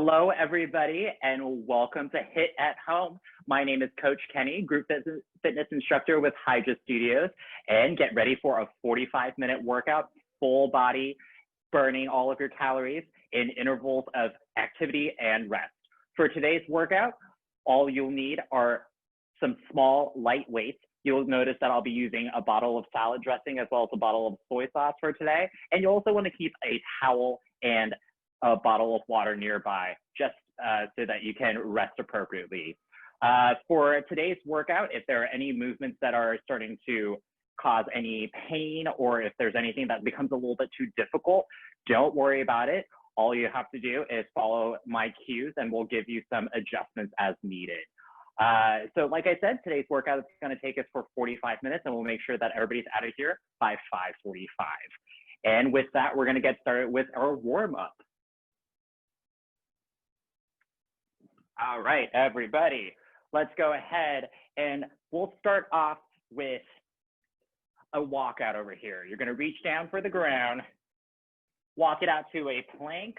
Hello, everybody, and welcome to Hit at Home. My name is Coach Kenny, group fitness instructor with Hydra Studios, and get ready for a 45-minute workout, full body, burning all of your calories in intervals of activity and rest. For today's workout, all you'll need are some small, light weights. You'll notice that I'll be using a bottle of salad dressing as well as a bottle of soy sauce for today. And you also want to keep a towel and a bottle of water nearby, just so that you can rest appropriately. For today's workout, if there are any movements that are starting to cause any pain, or if there's anything that becomes a little bit too difficult, don't worry about it. All you have to do is follow my cues and we'll give you some adjustments as needed. So like I said, today's workout is going to take us for 45 minutes and we'll make sure that everybody's out of here by 5:45. And with that, we're going to get started with our warm up. All right, everybody, let's go ahead and we'll start off with a walkout over here. You're going to reach down for the ground, walk it out to a plank,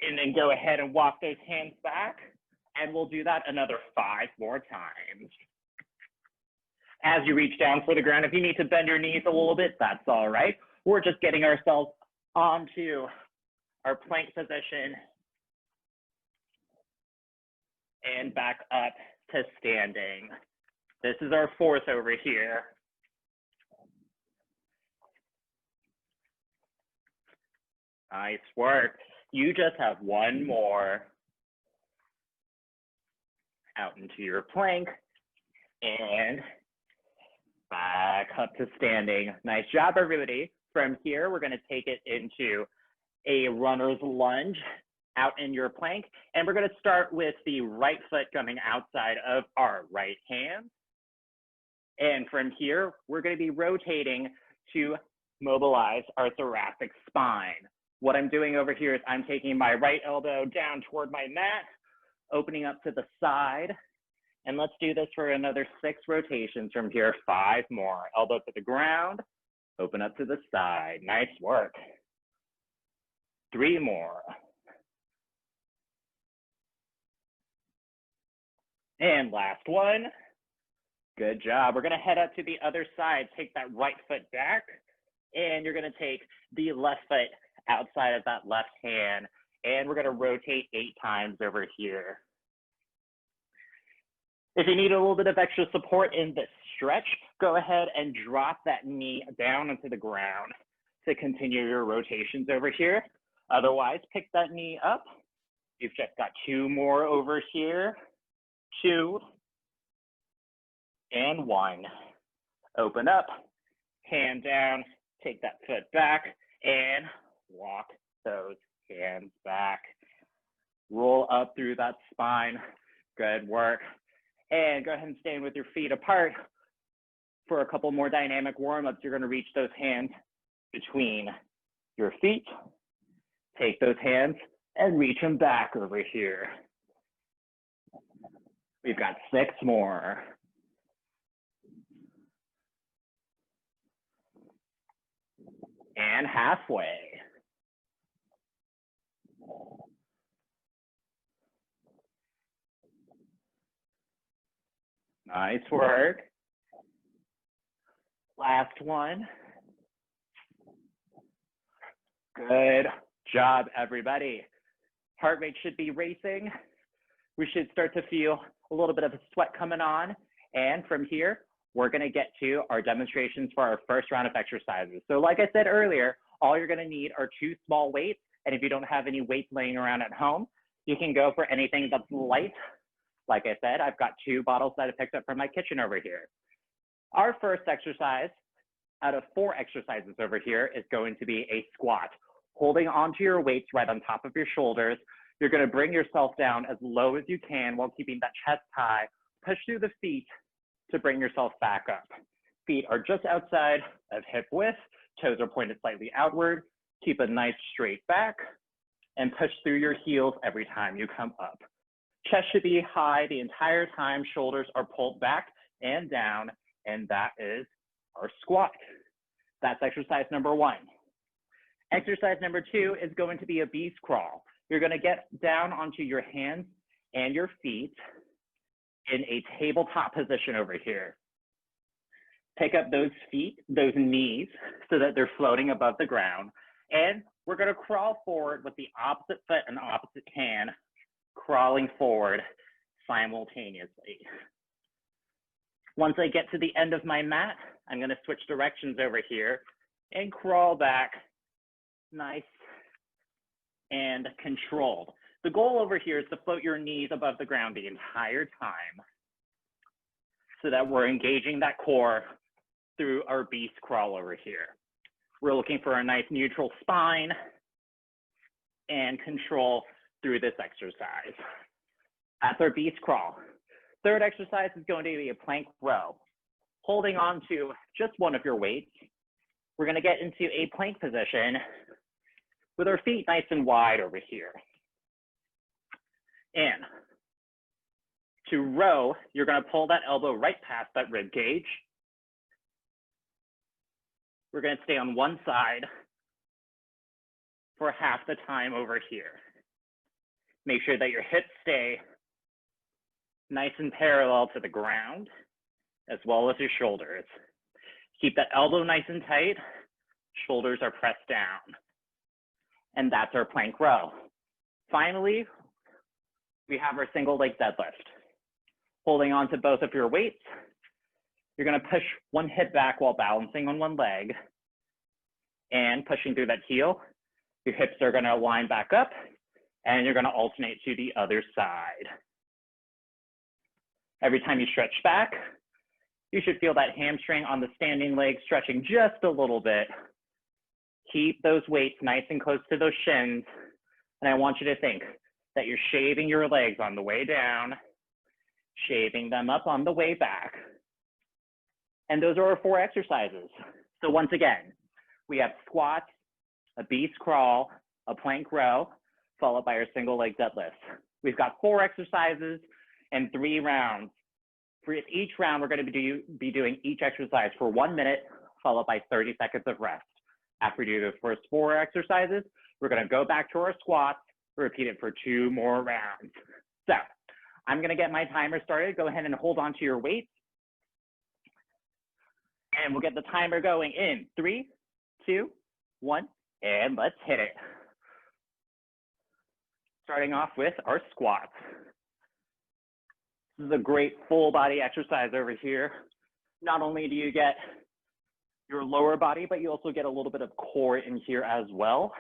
and then go ahead and walk those hands back. And we'll do that another 5 more times. As you reach down for the ground, if you need to bend your knees a little bit, that's all right. We're just getting ourselves onto our plank position and back up to standing. This is our 4th over here. Nice work. You just have 1 more. Out into your plank and back up to standing. Nice job, everybody. From here, we're going to take it into a runner's lunge out in your plank. And we're going to start with the right foot coming outside of our right hand. And from here, we're going to be rotating to mobilize our thoracic spine. What I'm doing over here is I'm taking my right elbow down toward my mat, opening up to the side, and let's do this for another 6 rotations from here. 5 more. Elbow to the ground, open up to the side. Nice work. 3 more. And last one. Good job. We're going to head up to the other side. Take that right foot back, and you're going to take the left foot outside of that left hand. And we're going to rotate 8 times over here. If you need a little bit of extra support in this stretch, go ahead and drop that knee down onto the ground to continue your rotations over here. Otherwise, pick that knee up. You've just got 2 more over here. 2 and 1. Open up, hand down, take that foot back, and walk those hands back. Roll up through that spine. Good work. And go ahead and stand with your feet apart. For a couple more dynamic warm-ups, you're going to reach those hands between your feet. Take those hands and reach them back over here. We've got 6 more. And halfway. Nice work. Last one. Good job, everybody. Heart rate should be racing. We should start to feel a little bit of a sweat coming on. And from here, we're going to get to our demonstrations for our first round of exercises. So like I said earlier, all you're going to need are 2 small weights. And if you don't have any weights laying around at home, you can go for anything that's light. Like I said, I've got 2 bottles that I picked up from my kitchen over here. Our first exercise out of 4 exercises over here is going to be a squat. Holding onto your weights right on top of your shoulders, you're going to bring yourself down as low as you can while keeping that chest high. Push through the feet to bring yourself back up. Feet are just outside of hip width. Toes are pointed slightly outward. Keep a nice straight back and push through your heels every time you come up. Chest should be high the entire time. Shoulders are pulled back and down, and that is our squat. That's exercise number 1. Exercise number 2 is going to be a beast crawl. You're gonna get down onto your hands and your feet in a tabletop position over here. Pick up those feet, those knees, so that they're floating above the ground. And we're gonna crawl forward with the opposite foot and opposite hand, crawling forward simultaneously. Once I get to the end of my mat, I'm gonna switch directions over here and crawl back nice and controlled. The goal over here is to float your knees above the ground the entire time so that we're engaging that core through our beast crawl over here. We're looking for a nice neutral spine and control through this exercise. That's our beast crawl. Third exercise is going to be a plank row. Holding on to just one of your weights, we're going to get into a plank position with our feet nice and wide over here. And to row, you're going to pull that elbow right past that rib cage. We're going to stay on one side for half the time over here. Make sure that your hips stay nice and parallel to the ground, as well as your shoulders. Keep that elbow nice and tight, shoulders are pressed down. And that's our plank row. Finally, we have our single leg deadlift. Holding on to both of your weights, you're gonna push one hip back while balancing on one leg and pushing through that heel. Your hips are gonna line back up and you're gonna alternate to the other side. Every time you stretch back, you should feel that hamstring on the standing leg stretching just a little bit. Keep those weights nice and close to those shins. And I want you to think that you're shaving your legs on the way down, shaving them up on the way back. And those are our 4 exercises. So once again, we have squats, a beast crawl, a plank row, followed by our single leg deadlift. We've got 4 exercises and 3 rounds. For each round, we're going to be doing each exercise for 1 minute, followed by 30 seconds of rest. After we do the first 4 exercises, we're going to go back to our squats, repeat it for 2 more rounds. So I'm going to get my timer started. Go ahead and hold on to your weights. And we'll get the timer going in 3, 2, 1, and let's hit it. Starting off with our squats. This is a great full body exercise over here. Not only do you get your lower body, but you also get a little bit of core in here as well.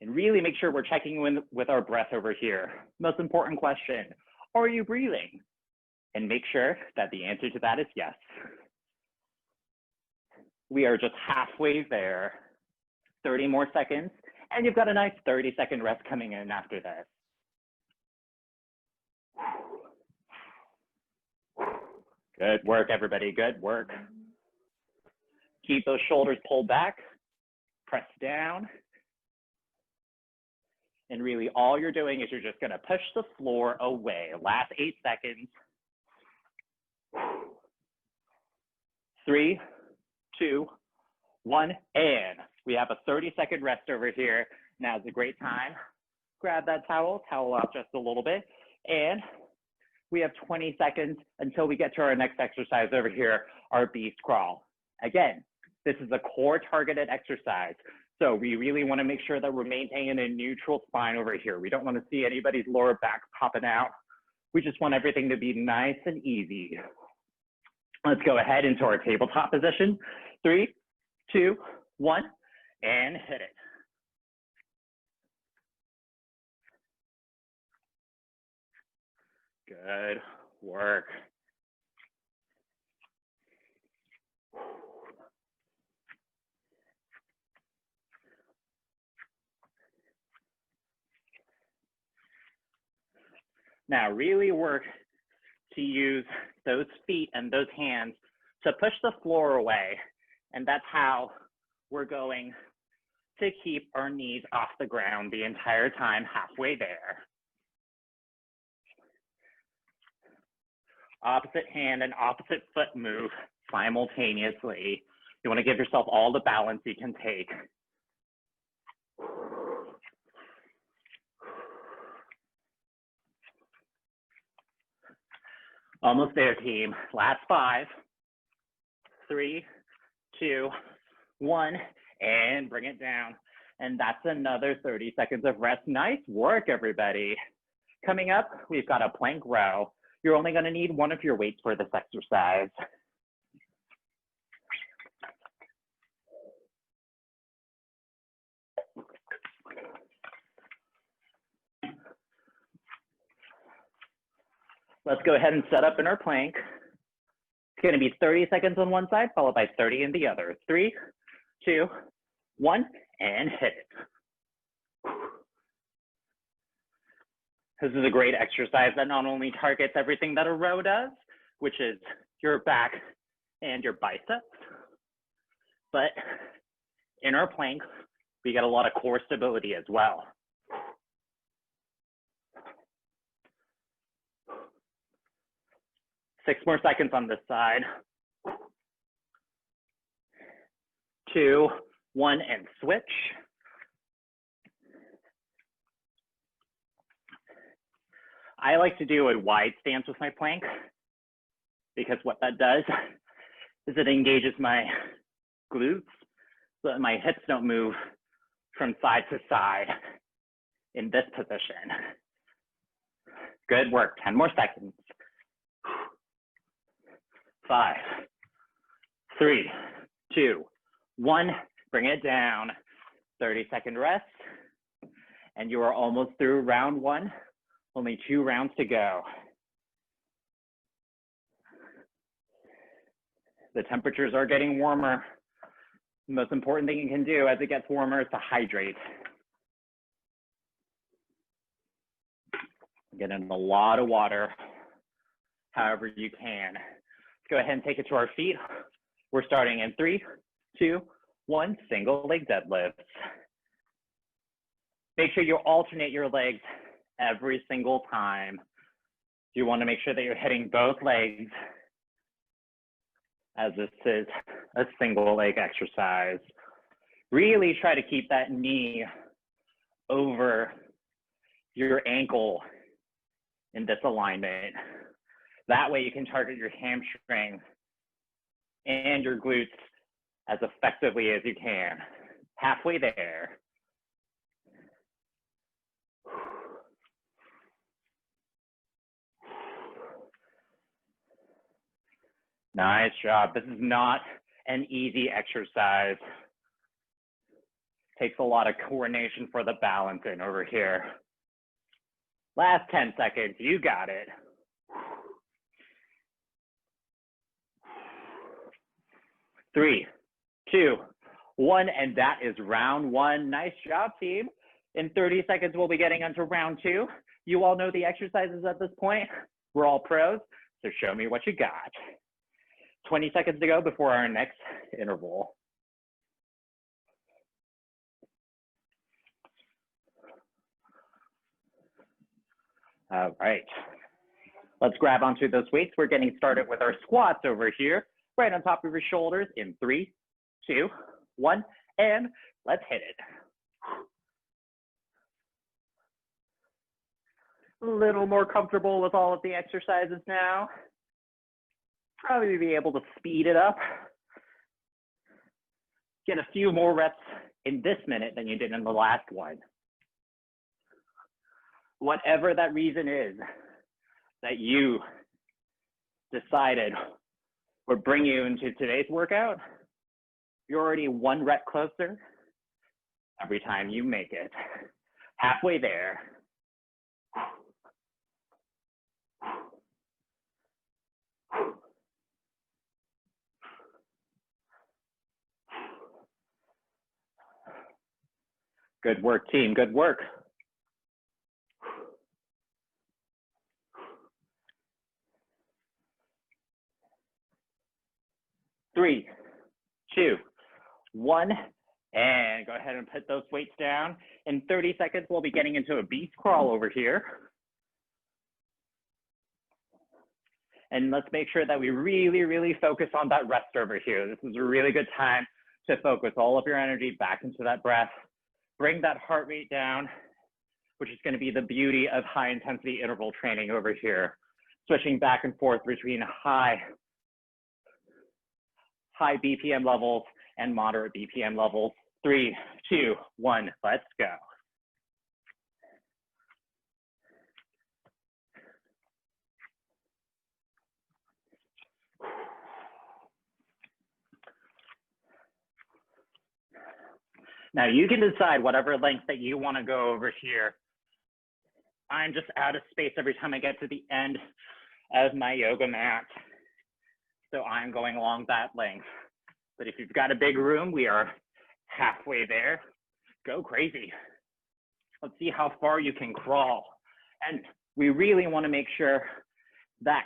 And really make sure we're checking in with our breath over here. Most important question, are you breathing? And make sure that the answer to that is yes. We are just halfway there. 30 more seconds, and you've got a nice 30-second rest coming in after this. Good work, everybody, good work. Keep those shoulders pulled back, press down. And really all you're doing is you're just gonna push the floor away. Last 8 seconds. 3, 2, 1, and we have a 30-second rest over here. Now's a great time. Grab that towel off just a little bit, and we have 20 seconds until we get to our next exercise over here, our beast crawl. Again, this is a core targeted exercise. So we really want to make sure that we're maintaining a neutral spine over here. We don't want to see anybody's lower back popping out. We just want everything to be nice and easy. Let's go ahead into our tabletop position. 3, 2, 1, and hit it. Good work. Now really work to use those feet and those hands to push the floor away. And that's how we're going to keep our knees off the ground the entire time, halfway there. Opposite hand and opposite foot move simultaneously. You want to give yourself all the balance you can take. Almost there, team. Last 5, 3, 2, 1, and bring it down. And that's another 30 seconds of rest. Nice work, everybody. Coming up, we've got a plank row. You're only gonna need one of your weights for this exercise. Let's go ahead and set up in our plank. It's gonna be 30 seconds on one side, followed by 30 in the other. 3, 2, 1, and hit it. This is a great exercise that not only targets everything that a row does, which is your back and your biceps, but in our plank, we get a lot of core stability as well. Six more seconds on this side. 2, 1, and switch. I like to do a wide stance with my plank because what that does is it engages my glutes so that my hips don't move from side to side in this position. Good work, 10 more seconds. 5, 3, 2, 1, bring it down. 30-second rest, and you are almost through round 1. Only 2 rounds to go. The temperatures are getting warmer. The most important thing you can do as it gets warmer is to hydrate. Get in a lot of water, however you can. Let's go ahead and take it to our feet. We're starting in 3, 2, 1, single leg deadlifts. Make sure you alternate your legs every single time. You want to make sure that you're hitting both legs, as this is a single leg exercise. Really try to keep that knee over your ankle in this alignment. That way you can target your hamstring and your glutes as effectively as you can. Halfway there. Nice job. This is not an easy exercise. Takes a lot of coordination for the balancing over here. Last 10 seconds, you got it. 3, 2, 1, and that is round 1. Nice job, team. In 30 seconds, we'll be getting into round 2. You all know the exercises at this point. We're all pros, so show me what you got. 20 seconds to go before our next interval. All right, let's grab onto those weights. We're getting started with our squats over here, right on top of your shoulders in 3, 2, 1, and let's hit it. A little more comfortable with all of the exercises now. Probably be able to speed it up. Get a few more reps in this minute than you did in the last one. Whatever that reason is that you decided would bring you into today's workout, you're already 1 rep closer every time you make it. Halfway there. Good work, team, good work. Three, 2, 1, and go ahead and put those weights down. In 30 seconds, we'll be getting into a beast crawl over here. And let's make sure that we really focus on that rest over here. This is a really good time to focus all of your energy back into that breath. Bring that heart rate down, which is going to be the beauty of high intensity interval training over here. switching back and forth between high BPM levels and moderate BPM levels. 3, 2, 1, let's go. Now you can decide whatever length that you want to go over here. I'm just out of space every time I get to the end of my yoga mat. So I'm going along that length. But if you've got a big room, we are halfway there. Go crazy. Let's see how far you can crawl. And we really want to make sure that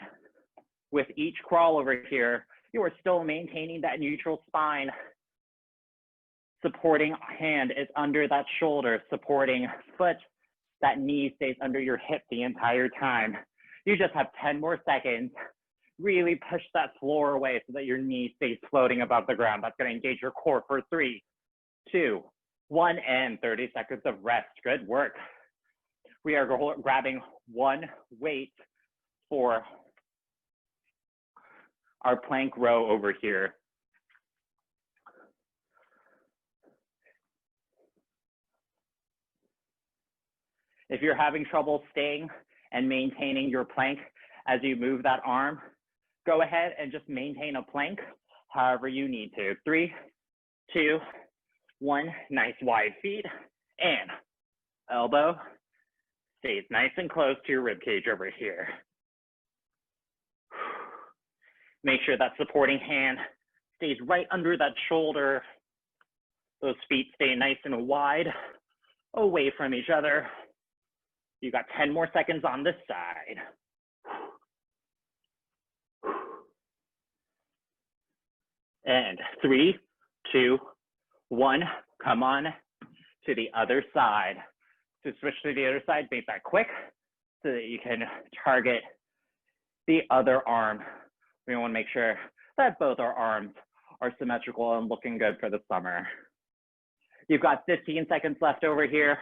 with each crawl over here, you are still maintaining that neutral spine. Supporting hand is under that shoulder, supporting foot, that knee stays under your hip the entire time. You just have 10 more seconds. Really push that floor away so that your knee stays floating above the ground. That's going to engage your core for 3, 2, 1, and 30 seconds of rest. Good work. We are grabbing one weight for our plank row over here. If you're having trouble staying and maintaining your plank as you move that arm, go ahead and just maintain a plank however you need to. 3, 2, 1, nice wide feet, and elbow stays nice and close to your rib cage over here. Make sure that supporting hand stays right under that shoulder. Those feet stay nice and wide away from each other. You got 10 more seconds on this side. And 3, 2, 1, come on to the other side. To switch to the other side, make that quick so that you can target the other arm. We want to make sure that both our arms are symmetrical and looking good for the summer. You've got 15 seconds left over here.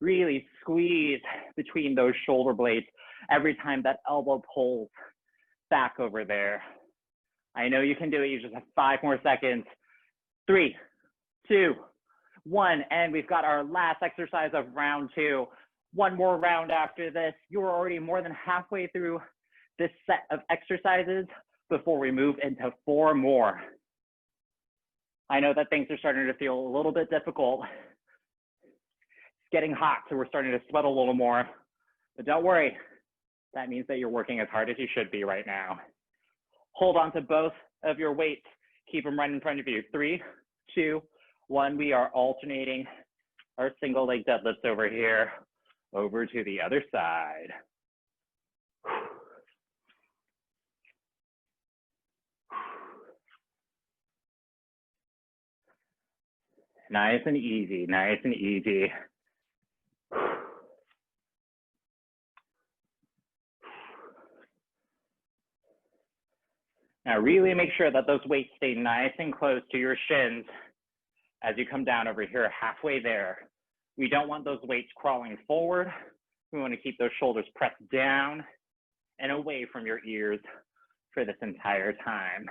Really squeeze between those shoulder blades every time that elbow pulls back over there. I know you can do it. You just have 5 more seconds. 3, 2, 1, and we've got our last exercise of round 2. One more round after this. You're already more than halfway through this set of exercises before we move into 4 more. I know that things are starting to feel a little bit difficult. It's getting hot, so we're starting to sweat a little more. But don't worry, that means that you're working as hard as you should be right now. Hold on to both of your weights. Keep them right in front of you. 3, 2, 1. We are alternating our single leg deadlifts over here, over to the other side. Nice and easy, nice and easy. Now really make sure that those weights stay nice and close to your shins as you come down over here, halfway there. We don't want those weights crawling forward. We want to keep those shoulders pressed down and away from your ears for this entire time.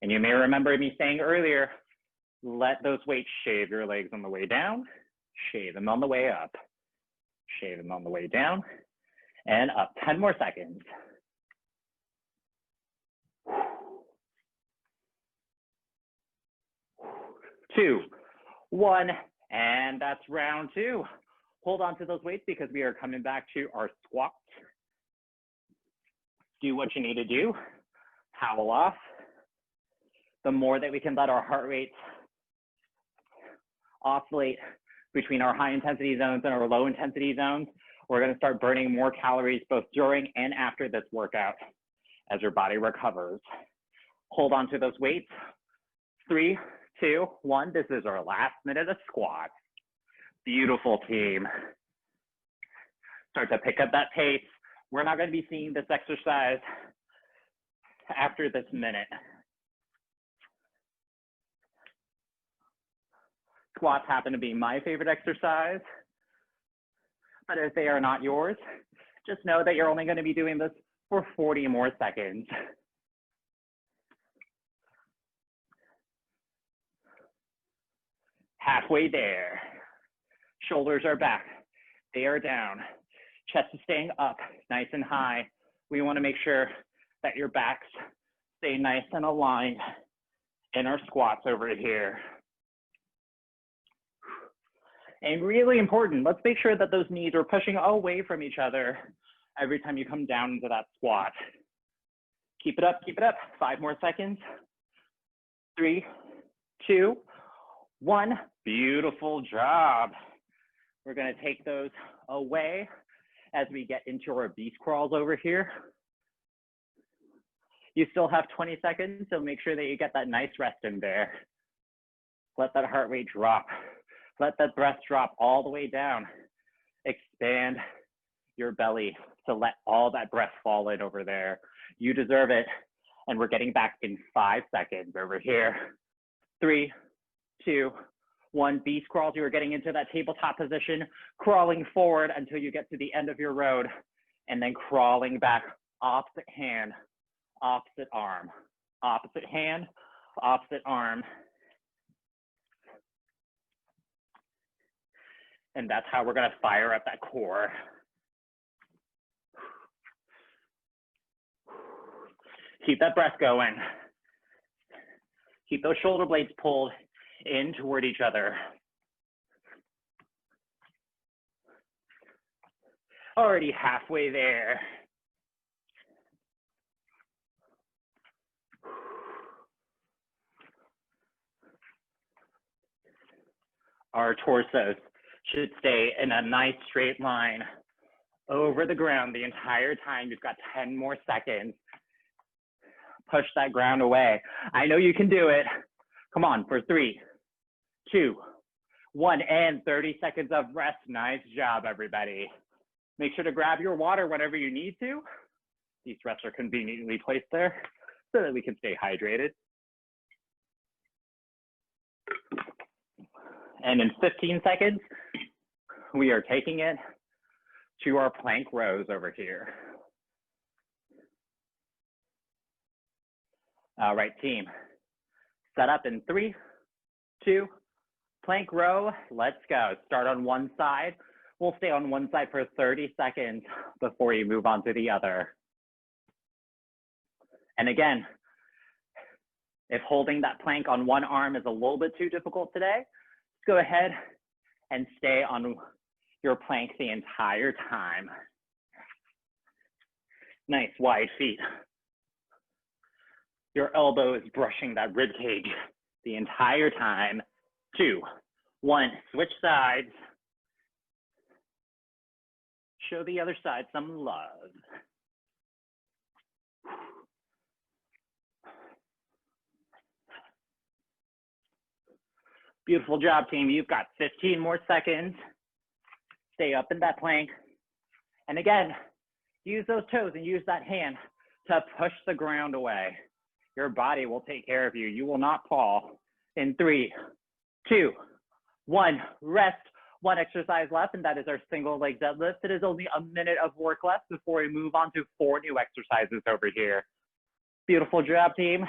And you may remember me saying earlier, let those weights shave your legs on the way down, shave them on the way up, shave them on the way down, and up. 10 more seconds. 2, 1, and that's round 2. Hold on to those weights because we are coming back to our squats. Do what you need to do, towel off. The more that we can let our heart rates oscillate between our high intensity zones and our low intensity zones, we're going to start burning more calories both during and after this workout as your body recovers. Hold on to those weights. 3, 2, 1. This is our last minute of squats. Beautiful, team. Start to pick up that pace. We're not going to be seeing this exercise after this minute. Squats happen to be my favorite exercise, but if they are not yours, just know that you're only going to be doing this for 40 more seconds. Halfway there. Shoulders are back. They are down. Chest is staying up, nice and high. We want to make sure that your backs stay nice and aligned in our squats over here. And really important, let's make sure that those knees are pushing away from each other every time you come down into that squat. Keep it up, keep it up. 5 more seconds. 3, 2, 1. Beautiful job. We're going to take those away as we get into our beast crawls over here. You still have 20 seconds, so make sure that you get that nice rest in there. Let that heart rate drop. Let that breath drop all the way down. Expand your belly to let all that breath fall in over there. You deserve it. And we're getting back in 5 seconds over here. 3, 2, 1. Beast crawls. You are getting into that tabletop position, crawling forward until you get to the end of your road, and then crawling back, opposite hand, opposite arm, opposite hand, opposite arm. And that's how we're going to fire up that core. Keep that breath going. Keep those shoulder blades pulled in toward each other. Already halfway there. Our torsos should stay in a nice straight line over the ground the entire time. You've got 10 more seconds. Push that ground away. I know you can do it. Come on, for 3, 2, 1, and 30 seconds of rest. Nice job, everybody. Make sure to grab your water whenever you need to. These rests are conveniently placed there so that we can stay hydrated. And in 15 seconds, we are taking it to our plank rows over here. All right, team. Set up in 3, 2, plank row. Let's go. Start on one side. We'll stay on one side for 30 seconds before you move on to the other. And again, if holding that plank on one arm is a little bit too difficult today, go ahead and stay on your plank the entire time. Nice wide feet. Your elbow is brushing that rib cage the entire time. 2, 1, switch sides. Show the other side some love. Beautiful job, team. You've got 15 more seconds. Stay up in that plank. And again, use those toes and use that hand to push the ground away. Your body will take care of you. You will not fall. In 3, 2, 1, rest. One exercise left, and that is our single leg deadlift. It is only a minute of work left before we move on to 4 new exercises over here. Beautiful job, team.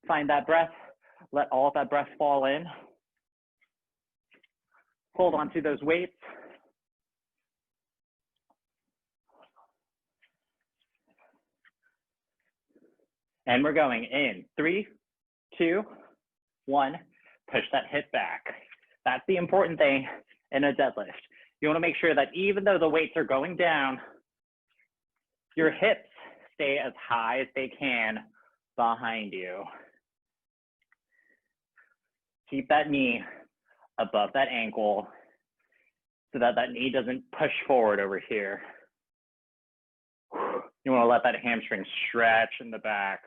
Find that breath. Let all of that breath fall in. Hold on to those weights. And we're going in 3, 2, 1. Push that hip back. That's the important thing in a deadlift. You want to make sure that even though the weights are going down, your hips stay as high as they can behind you. Keep that knee above that ankle so that that knee doesn't push forward over here. You want to let that hamstring stretch in the back.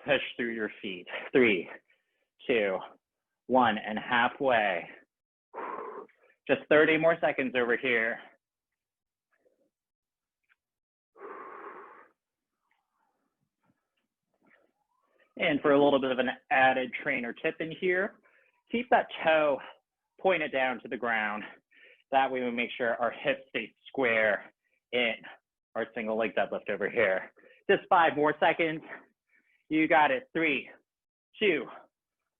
Push through your feet. 3, 2, 1, and halfway. Just 30 more seconds over here. And for a little bit of an added trainer tip in here, keep that toe pointed down to the ground. That way we make sure our hips stay square in, or single leg deadlift over here. Just 5 more seconds. You got it. 3, 2,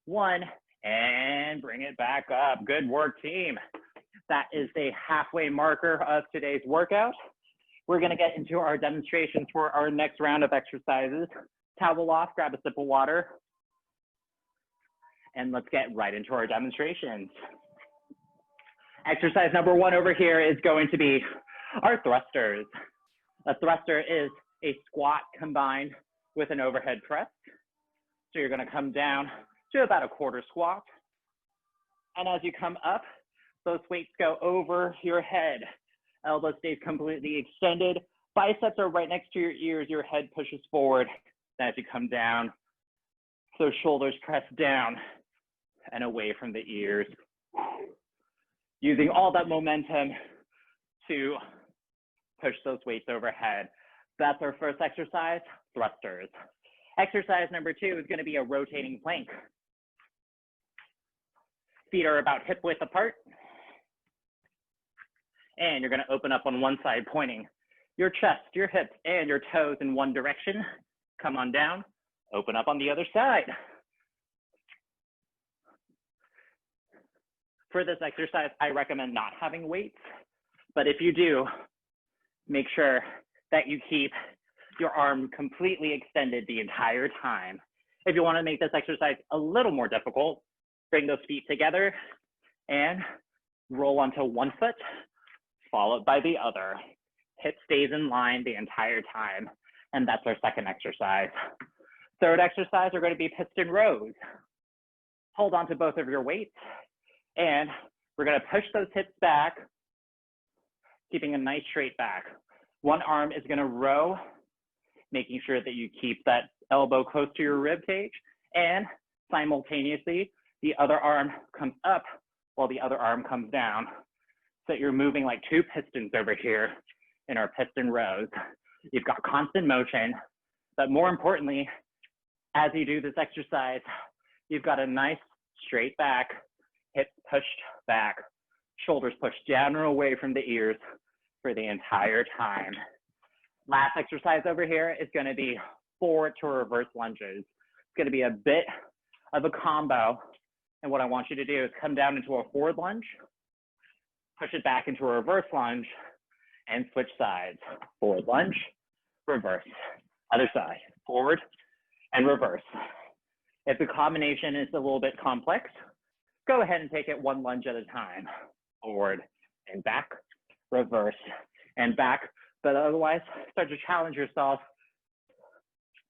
1, and bring it back up. Good work, team. That is the halfway marker of today's workout. We're gonna get into our demonstrations for our next round of exercises. Towel off, grab a sip of water, and let's get right into our demonstrations. Exercise number 1 over here is going to be our thrusters. A thruster is a squat combined with an overhead press. So you're gonna come down to about a quarter squat. And as you come up, those weights go over your head. Elbow stays completely extended. Biceps are right next to your ears. Your head pushes forward. As you come down, those shoulders press down and away from the ears. Using all that momentum to push those weights overhead. That's our first exercise, thrusters. Exercise number 2 is going to be a rotating plank. Feet are about hip width apart. And you're going to open up on one side, pointing your chest, your hips, and your toes in one direction. Come on down, open up on the other side. For this exercise, I recommend not having weights, but if you do, make sure that you keep your arm completely extended the entire time. If you want to make this exercise a little more difficult, bring those feet together and roll onto one foot, followed by the other. Hip stays in line the entire time, and that's our second exercise. Third exercise are going to be piston rows. Hold on to both of your weights, and we're going to push those hips back, keeping a nice straight back. One arm is going to row, making sure that you keep that elbow close to your rib cage, and simultaneously, the other arm comes up while the other arm comes down. So you're moving like 2 pistons over here in our piston rows. You've got constant motion, but more importantly, as you do this exercise, you've got a nice straight back, hips pushed back, shoulders pushed down and away from the ears for the entire time. Last exercise over here is going to be forward to reverse lunges. It's going to be a bit of a combo. And what I want you to do is come down into a forward lunge, push it back into a reverse lunge, and switch sides. Forward lunge, reverse. Other side, forward and reverse. If the combination is a little bit complex, go ahead and take it 1 lunge at a time. Forward and back, reverse and back. But otherwise, start to challenge yourself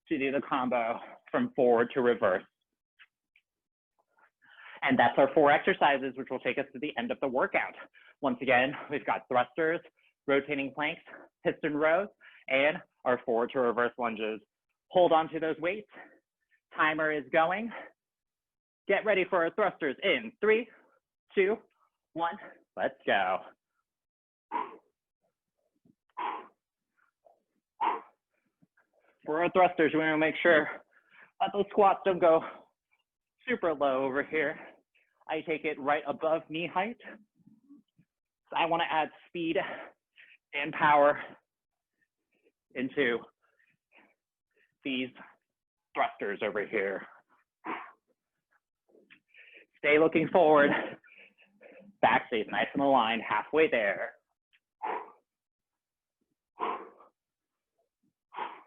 to do the combo from forward to reverse. And that's our 4 exercises, which will take us to the end of the workout. Once again, we've got thrusters, rotating planks, piston rows, and our forward to reverse lunges. Hold on to those weights. Timer is going. Get ready for our thrusters in 3, 2, 1. Let's go. For our thrusters, we want to make sure that those squats don't go super low over here. I take it right above knee height. So I want to add speed and power into these thrusters over here. Stay looking forward. Back stays nice and aligned, halfway there.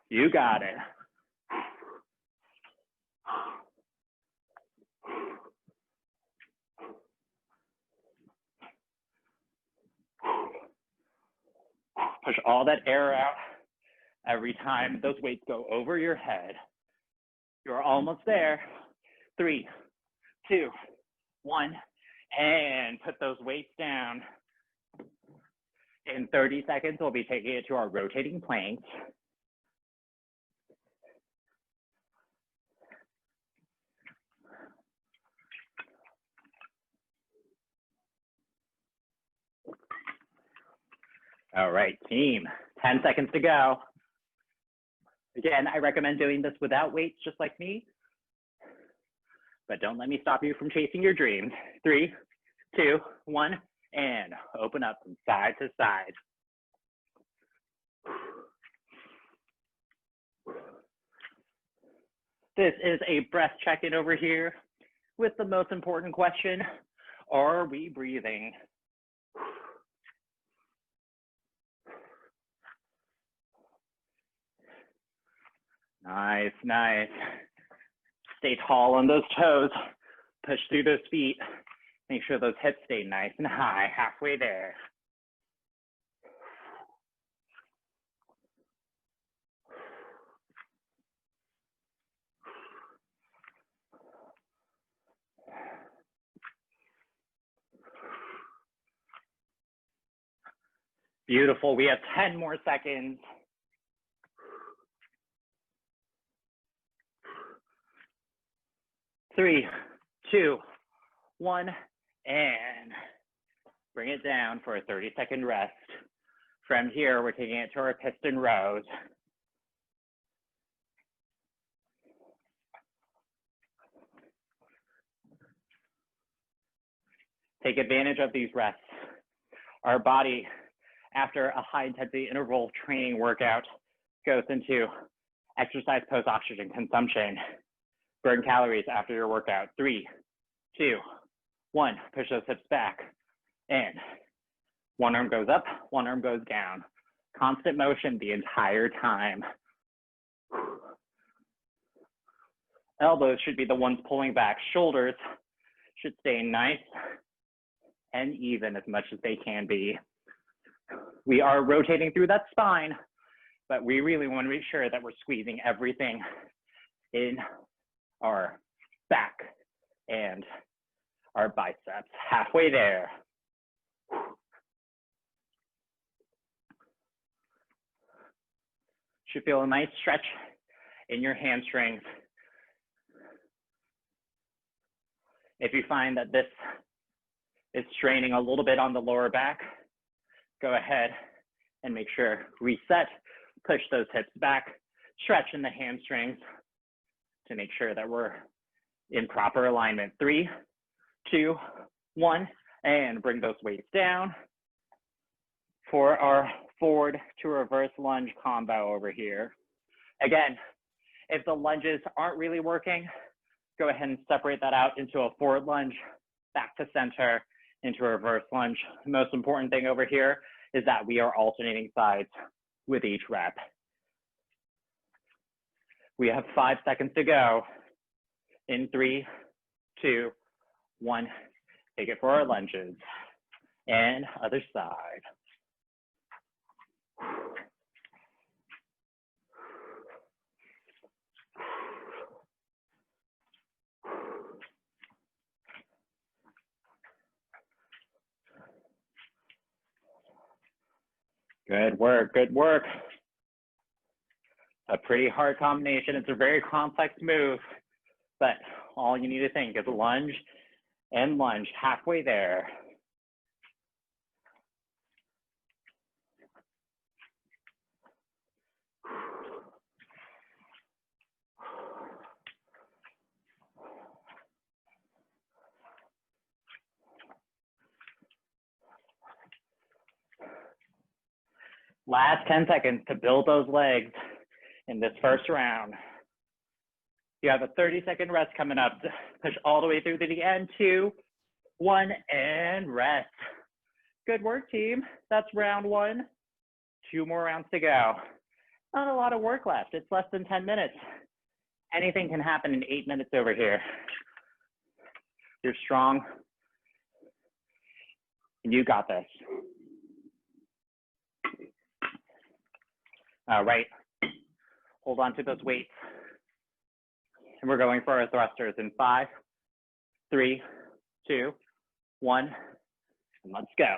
You got it. Push all that air out every time those weights go over your head. You're almost there. 3, 2, 1, and put those weights down. In 30 seconds, we'll be taking it to our rotating planks. All right, team, 10 seconds to go. Again, I recommend doing this without weights, just like me, but don't let me stop you from chasing your dreams. 3, 2, 1, and open up from side to side. This is a breath check-in over here with the most important question. Are we breathing? Nice, nice. Stay tall on those toes. Push through those feet. Make sure those hips stay nice and high, halfway there. Beautiful. We have 10 more seconds. Three, two, one, and bring it down for a 30-second rest. From here, we're taking it to our piston rows. Take advantage of these rests. Our body, after a high-intensity interval training workout, goes into exercise post-oxygen consumption. Burn calories after your workout. 3, 2, 1. Push those hips back. And one arm goes up, one arm goes down. Constant motion the entire time. Elbows should be the ones pulling back. Shoulders should stay nice and even as much as they can be. We are rotating through that spine, but we really want to make sure that we're squeezing everything in our back and our biceps. Halfway there. Should feel a nice stretch in your hamstrings. If you find that this is straining a little bit on the lower back, go ahead and make sure, reset, push those hips back, stretch in the hamstrings to make sure that we're in proper alignment. 3, 2, 1, and bring those weights down for our forward to reverse lunge combo over here. Again, if the lunges aren't really working, go ahead and separate that out into a forward lunge, back to center, into a reverse lunge. The most important thing over here is that we are alternating sides with each rep. We have 5 seconds to go. In 3, 2, 1, take it for our lunges. And other side. Good work, good work. A pretty hard combination. It's a very complex move, but all you need to think is lunge and lunge, halfway there. Last 10 seconds to build those legs in this first round. You have a 30-second rest coming up. Push all the way through to the end. 2, 1, and rest. Good work, team. That's round 1. 2 more rounds to go. Not a lot of work left. It's less than 10 minutes. Anything can happen in 8 minutes over here. You're strong. And you got this. All right, hold on to those weights. And we're going for our thrusters in 5, 3, 2, 1, and let's go.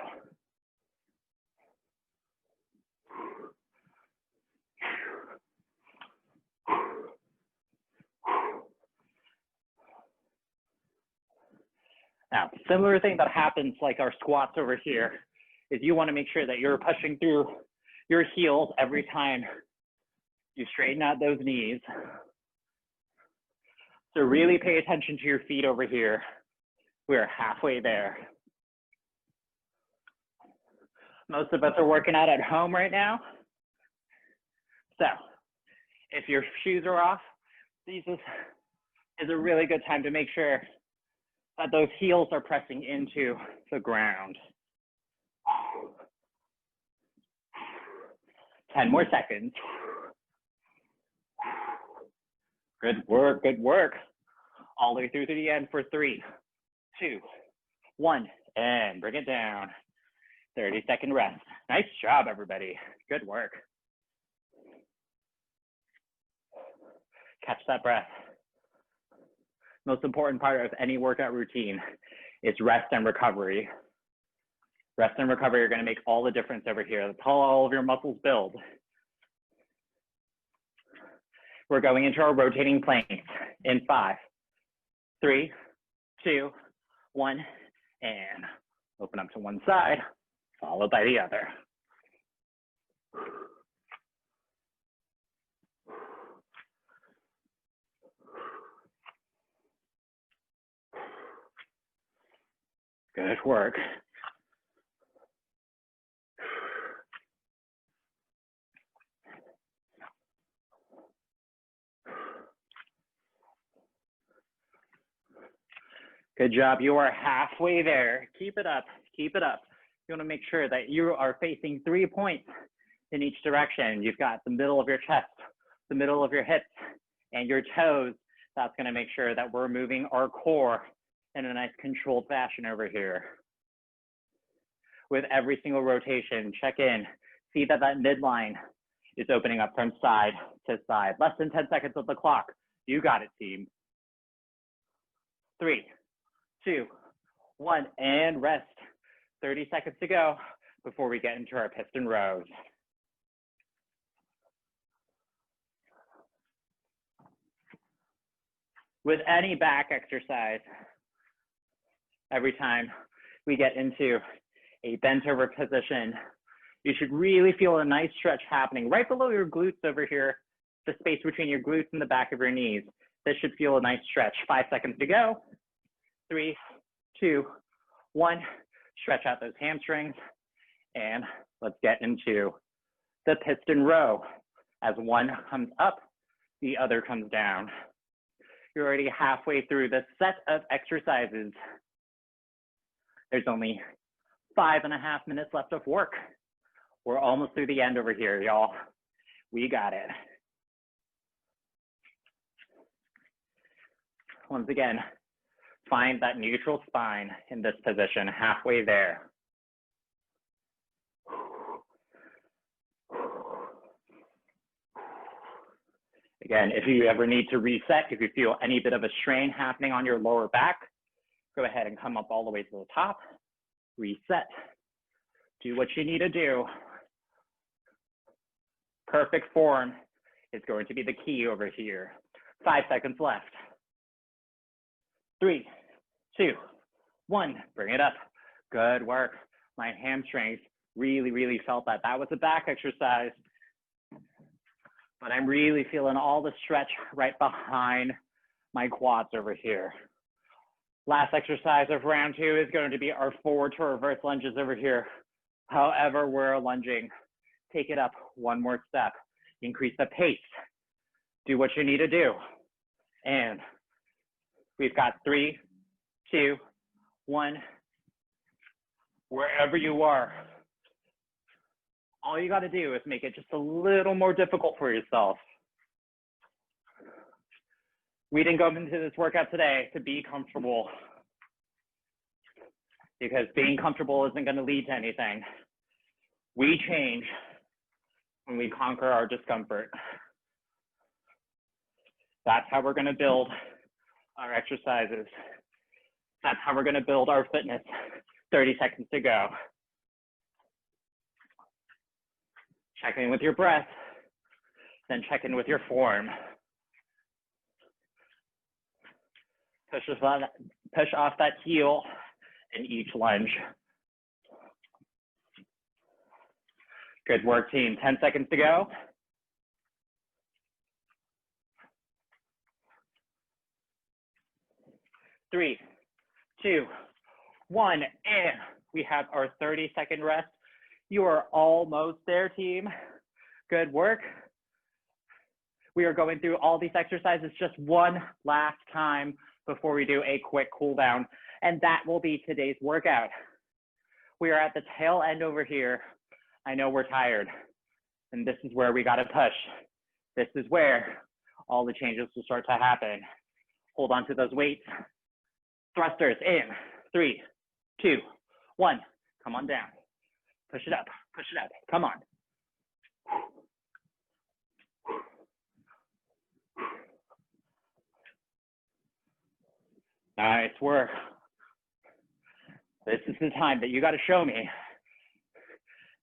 Now, similar thing that happens like our squats over here is you want to make sure that you're pushing through your heels every time you straighten out those knees. So really pay attention to your feet over here. We're halfway there. Most of us are working out at home right now. So if your shoes are off, these is a really good time to make sure that those heels are pressing into the ground. 10 more seconds. Good work, good work. All the way through to the end for 3, 2, 1, and bring it down. 30-second rest. Nice job, everybody. Good work. Catch that breath. Most important part of any workout routine is rest and recovery. Rest and recovery are going to make all the difference over here. That's how all of your muscles build. We're going into our rotating planks in 5, 3, 2, 1, and open up to one side, followed by the other. Good work. Good job. You are halfway there. Keep it up. Keep it up. You want to make sure that you are facing 3 points in each direction. You've got the middle of your chest, the middle of your hips, and your toes. That's going to make sure that we're moving our core in a nice controlled fashion over here. With every single rotation, check in. See that that midline is opening up from side to side. Less than 10 seconds of the clock. You got it, team. 3, 2, 1, and rest. 30 seconds to go before we get into our piston rows. With any back exercise, every time we get into a bent over position, you should really feel a nice stretch happening right below your glutes over here, the space between your glutes and the back of your knees. This should feel a nice stretch. 5 seconds to go. 3, 2, 1. Stretch out those hamstrings. And let's get into the piston row. As one comes up, the other comes down. You're already halfway through this set of exercises. There's only 5.5 minutes left of work. We're almost through the end over here, y'all. We got it. Once again, find that neutral spine in this position, halfway there. Again, if you ever need to reset, if you feel any bit of a strain happening on your lower back, go ahead and come up all the way to the top, reset, do what you need to do. Perfect form is going to be the key over here. 5 seconds left. 3, 2, 1, bring it up. Good work. My hamstrings really felt that. That was a back exercise, but I'm really feeling all the stretch right behind my quads over here. Last exercise of round 2 is going to be our forward to reverse lunges over here. However we're lunging, take it up one more step. Increase the pace. Do what you need to do. And we've got 3, 2, 1. Wherever you are, all you got to do is make it just a little more difficult for yourself. We didn't go into this workout today to be comfortable, because being comfortable isn't going to lead to anything. We change when we conquer our discomfort. That's how we're going to build our exercises. That's how we're going to build our fitness. 30 seconds to go. Check in with your breath, then check in with your form. Push off that heel in each lunge. Good work, team. 10 seconds to go. 3, 2, 1, and we have our 30-second rest. You are almost there, team. Good work. We are going through all these exercises just one last time before we do a quick cool down, and that will be today's workout. We are at the tail end over here. I know we're tired, and this is where we gotta push. This is where all the changes will start to happen. Hold on to those weights. Thrusters in, 3, 2, 1. Come on down. Push it up, come on. Nice work. This is the time that you got to show me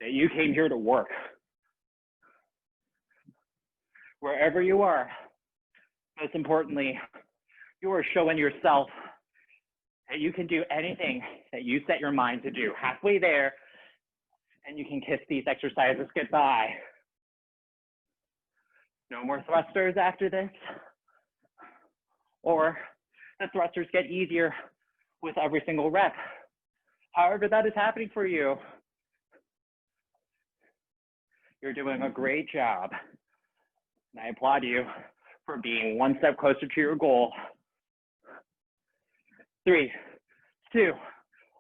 that you came here to work. Wherever you are, most importantly, you are showing yourself that you can do anything that you set your mind to do. Halfway there, and you can kiss these exercises goodbye. No more thrusters after this, or the thrusters get easier with every single rep. However that is happening for you, you're doing a great job. And I applaud you for being one step closer to your goal. 3, 2,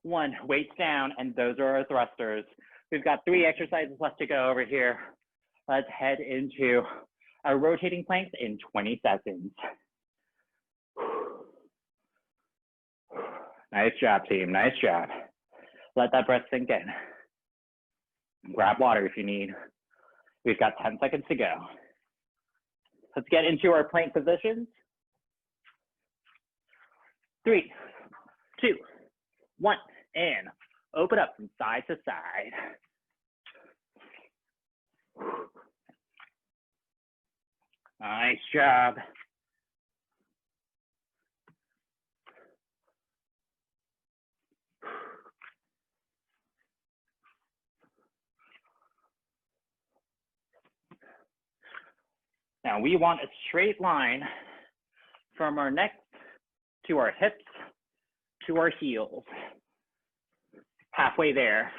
1, weights down, and those are our thrusters. We've got 3 exercises left to go over here. Let's head into our rotating planks in 20 seconds. Nice job, team, nice job. Let that breath sink in. Grab water if you need. We've got 10 seconds to go. Let's get into our plank positions. 3, 2, 1, and open up from side to side. Nice job. Now we want a straight line from our neck to our hips to our heels. Halfway there.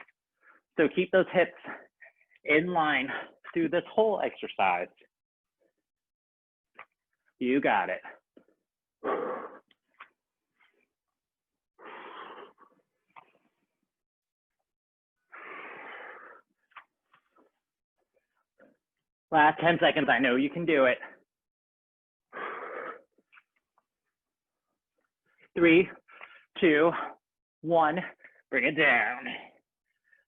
So keep those hips in line through this whole exercise. You got it. Last 10 seconds, I know you can do it. 3, 2, 1, bring it down.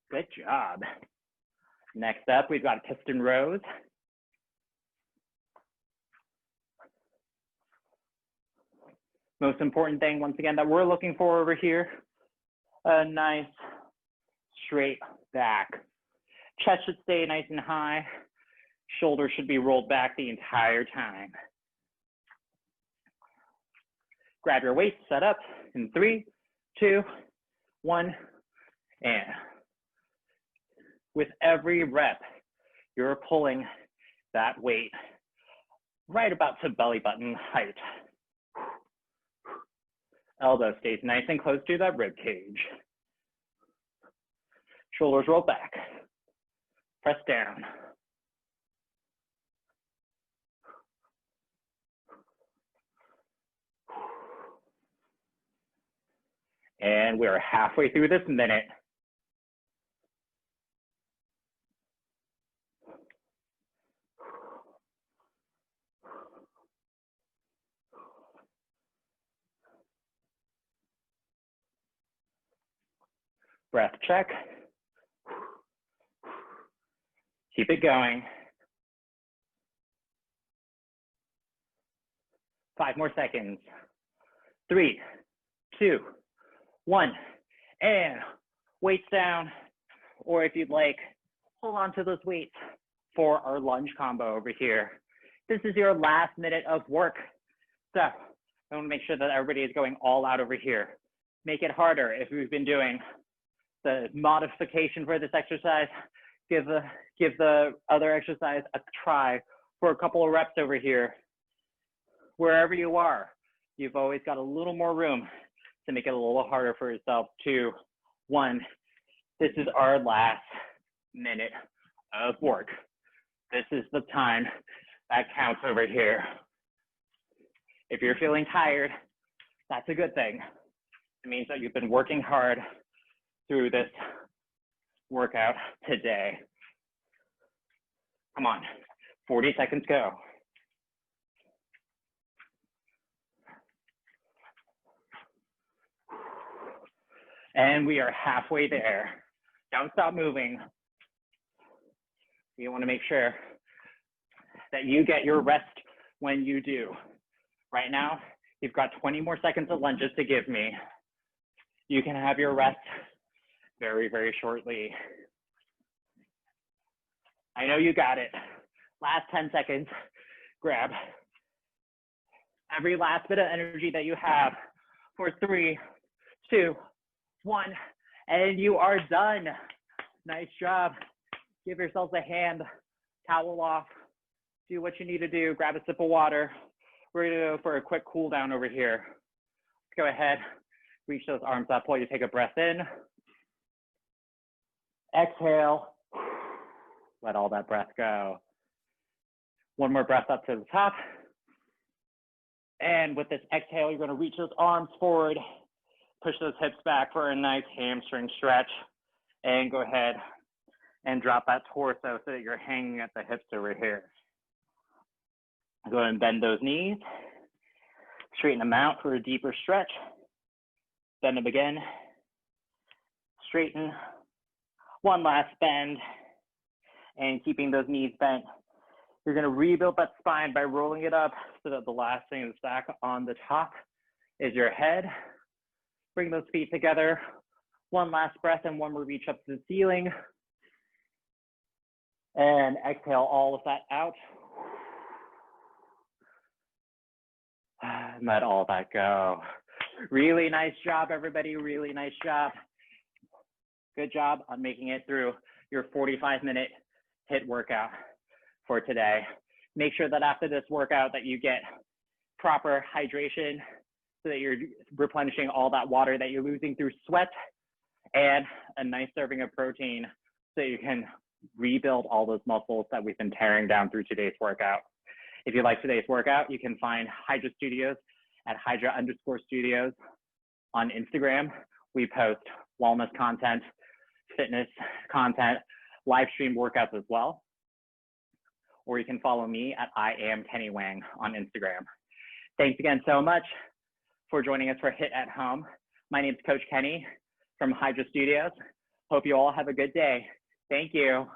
Good job. Next up, we've got piston rows. Most important thing, once again, that we're looking for over here, a nice straight back. Chest should stay nice and high. Shoulders should be rolled back the entire time. Grab your weights, set up in 3, 2, 1, and with every rep, you're pulling that weight right about to belly button height. Elbow stays nice and close to that rib cage. Shoulders roll back. Press down. And we're halfway through this minute. Breath check. Keep it going. 5 more seconds. 3, 2, 1, and weights down, or if you'd like, hold on to those weights for our lunge combo over here. This is your last minute of work. So I want to make sure that everybody is going all out over here. Make it harder if we've been doing the modification for this exercise. Give the other exercise a try for a couple of reps over here. Wherever you are, you've always got a little more room to make it a little harder for yourself. 2, 1. This is our last minute of work. This is the time That counts over here. If you're feeling tired, that's a good thing. It means that you've been working hard through this workout today. Come on, 40 seconds go. And we are halfway there. Don't stop moving. You want to make sure that you get your rest when you do. Right now, you've got 20 more seconds of lunges to give me. You can have your rest very, very shortly. I know you got it. Last 10 seconds, grab every last bit of energy that you have for 3, 2, 1, and you are done. Nice job. Give yourselves a hand, towel off, do what you need to do, grab a sip of water. We're gonna go for a quick cool down over here. Go ahead, reach those arms up while you take a breath in. Exhale, let all that breath go. One more breath up to the top. And with this exhale, you're gonna reach those arms forward, push those hips back for a nice hamstring stretch, and go ahead and drop that torso so that you're hanging at the hips over here. Go ahead and bend those knees, straighten them out for a deeper stretch, bend them again, straighten, one last bend, and keeping those knees bent. You're gonna rebuild that spine by rolling it up so that the last thing that's back on the top is your head. Bring those feet together, one last breath and one more reach up to the ceiling. And exhale all of that out. And let all that go. Really nice job, everybody, really nice job. Good job on making it through your 45-minute HIIT workout for today. Make sure that after this workout that you get proper hydration so that you're replenishing all that water that you're losing through sweat, and a nice serving of protein so you can rebuild all those muscles that we've been tearing down through today's workout. If you like today's workout, you can find Hydra Studios at Hydra_Studios on Instagram. We post wellness content, fitness content, live stream workouts as well. Or you can follow me at I am Kenny Wang on Instagram. Thanks again so much for joining us for HIIT at Home. My name is Coach Kenny from Hydra Studios. Hope you all have a good day. Thank you.